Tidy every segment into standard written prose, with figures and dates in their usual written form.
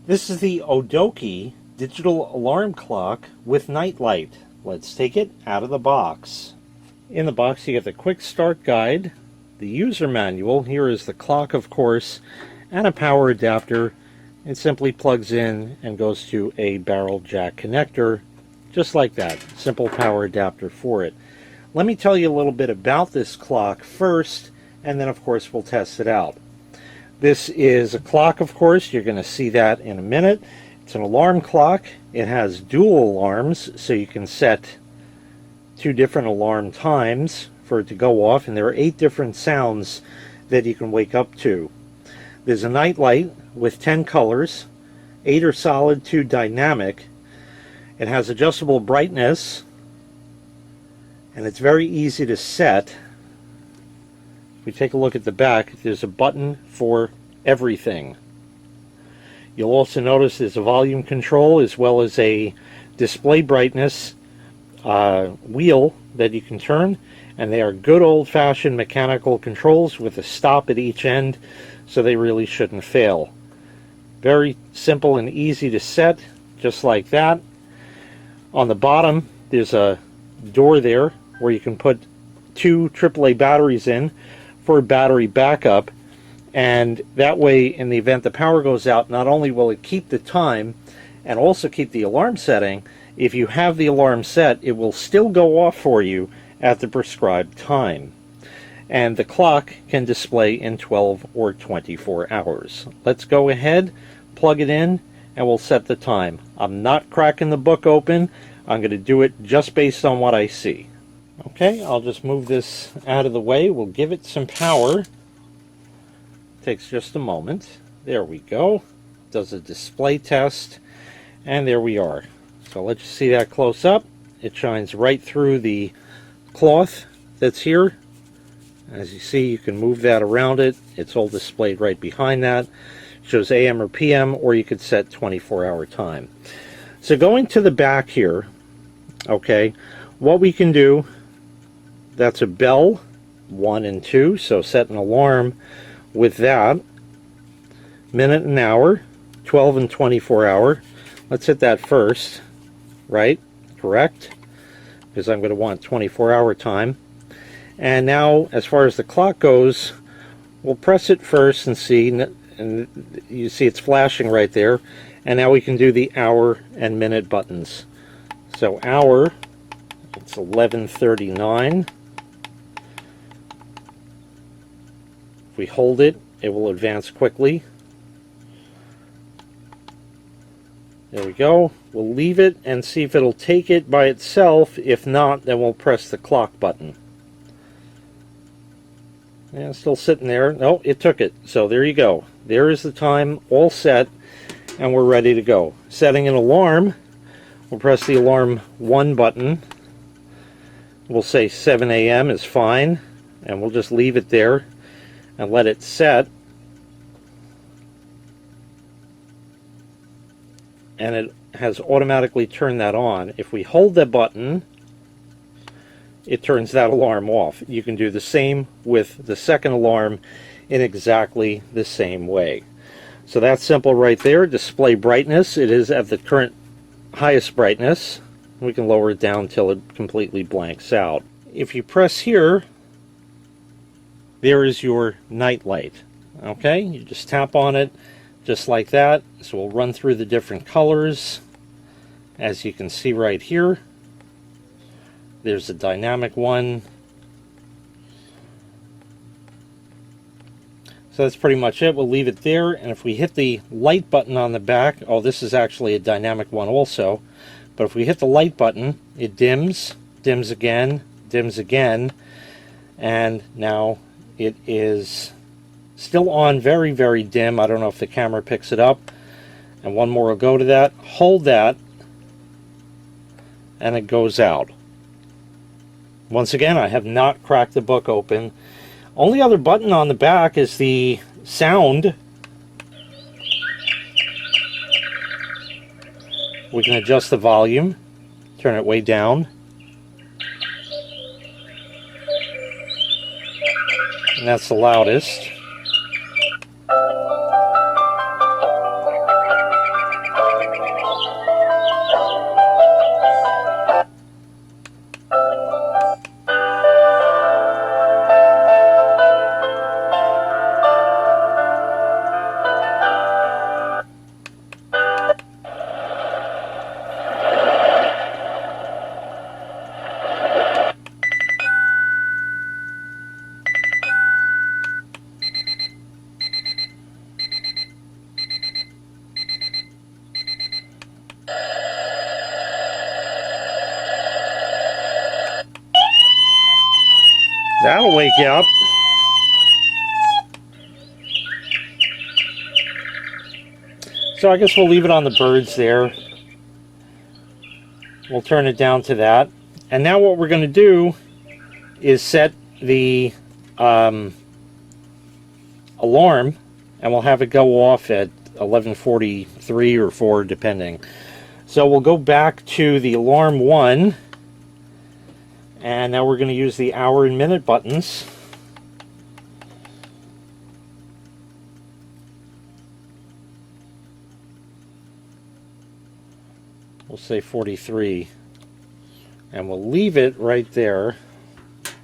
This is the Odokee digital alarm clock with night light. Let's take it out of the box. In the box you get the quick start guide, the user manual. Here is the clock, of course, and a power adapter. It simply plugs in and goes to a barrel jack connector, just like that. Simple power adapter for it. Let me tell you a little bit about this clock first, and then of course we'll test it out. This is a clock, of course. You're going to see that in a minute. It's an alarm clock. It has dual alarms, so you can set 2 different alarm times for it to go off, and there are 8 different sounds that you can wake up to. There's a night light with 10 colors. 8 are solid, 2 dynamic. It has adjustable brightness, and it's very easy to set. If we take a look at the back, there's a button for everything. You'll also notice there's a volume control as well as a display brightness wheel that you can turn, and they are good old-fashioned mechanical controls with a stop at each end, so they really shouldn't fail. Very simple and easy to set, just like that. On the bottom there's a door there where you can put 2 AAA batteries in for battery backup, and that way in the event the power goes out, not only will it keep the time and also keep the alarm setting, if you have the alarm set it will still go off for you at the prescribed time, and the clock can display in 12 or 24 hours. Let's go ahead, plug it in, and we'll set the time. I'm not cracking the book open. I'm going to do it just based on what I see. Okay, I'll just move this out of the way. We'll give it some power. Takes just a moment. There we go. Does a display test, and there we are. So let's see that close up. It shines right through the cloth that's here. As you see, you can move that around it. It's all displayed right behind that. Shows AM or PM, or you could set 24-hour time. So going to the back here, okay, what we can do, that's a bell, 1 and 2, so set an alarm with that. Minute and hour, 12 and 24 hour. Let's hit that first, right? Correct? Because I'm going to want 24-hour time. And now, as far as the clock goes, we'll press it first and see, and you see it's flashing right there. And now we can do the hour and minute buttons. So hour, it's 11:39. If we hold it, it will advance quickly. There we go. We'll leave it and see if it'll take it by itself. If not, then we'll press the clock button. Yeah, it's still sitting there. No, it took it. So there you go. There is the time all set, and we're ready to go. Setting an alarm, we'll press the alarm 1 button. We'll say 7 a.m. is fine, and we'll just leave it there and let it set. And it has automatically turned that on. If we hold the button, it turns that alarm off. You can do the same with the second alarm in exactly the same way. So that's simple right there. Display brightness, it is at the current highest brightness. We can lower it down till it completely blanks out. If you press here, there is your night light. Okay, you just tap on it just like that. So we'll run through the different colors. As you can see right here, there's a dynamic one. So that's pretty much it. We'll leave it there, and if we hit the light button on the back, oh, this is actually a dynamic one also, but if we hit the light button, it dims, dims again, and now it is still on, very, very dim. I don't know if the camera picks it up. And one more will go to that. Hold that, and it goes out. Once again, I have not cracked the book open. Only other button on the back is the sound. We can adjust the volume, turn it way down. And that's the loudest. That'll wake you up. So I guess we'll leave it on the birds there. We'll turn it down to that. And now what we're going to do is set the alarm, and we'll have it go off at 11:43 or 4 depending. So we'll go back to the alarm 1, and now we're going to use the hour and minute buttons. We'll say 43, and we'll leave it right there.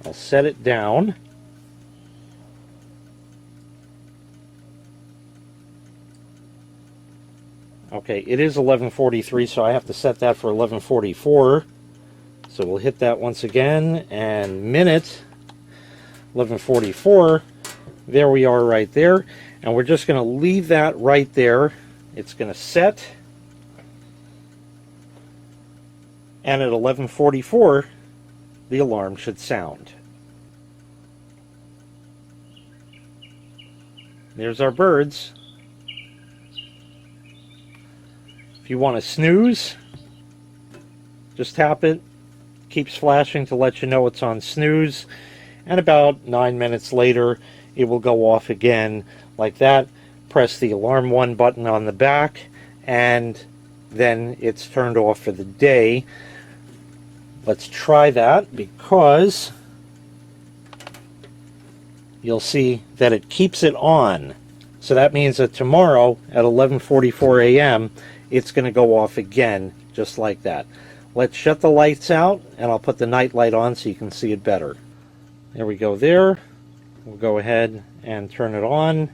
I'll set it down. Okay, it is 11:43, so I have to set that for 11:44. So we'll hit that once again, and minute 11:44. There we are right there, and we're just going to leave that right there. It's going to set, and at 11:44, the alarm should sound. There's our birds. If you want to snooze, just tap it. Keeps flashing to let you know it's on snooze. And about 9 minutes later, it will go off again like that. Press the alarm 1 button on the back, and then it's turned off for the day. Let's try that, because you'll see that it keeps it on. So that means that tomorrow at 11:44 a.m. it's going to go off again, just like that. Let's shut the lights out, and I'll put the night light on so you can see it better. There we go there. We'll go ahead and turn it on.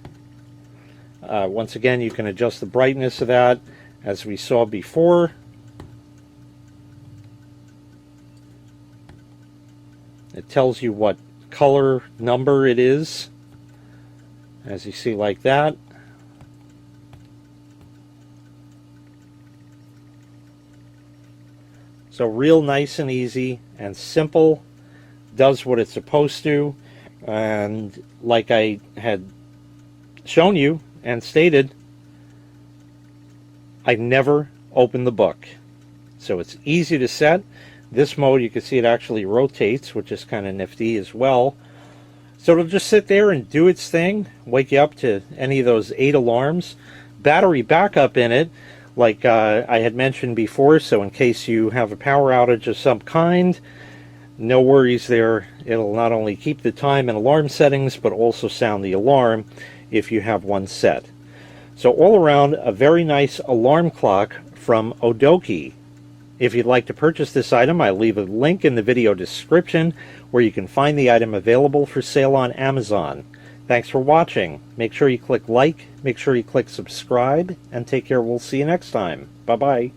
Once again, you can adjust the brightness of that as we saw before. It tells you what color number it is, as you see, like that. So real nice and easy and simple, does what it's supposed to, and like I had shown you and stated, I never open the book. So it's easy to set. This mode, you can see it actually rotates, which is kind of nifty as well. So it'll just sit there and do its thing, wake you up to any of those 8 alarms. Battery backup in it, like I had mentioned before, so in case you have a power outage of some kind, no worries there. It'll not only keep the time and alarm settings, but also sound the alarm if you have one set. So all around, a very nice alarm clock from Odokee. If you'd like to purchase this item, I'll leave a link in the video description where you can find the item available for sale on Amazon. Thanks for watching. Make sure you click like, make sure you click subscribe, and take care. We'll see you next time. Bye-bye.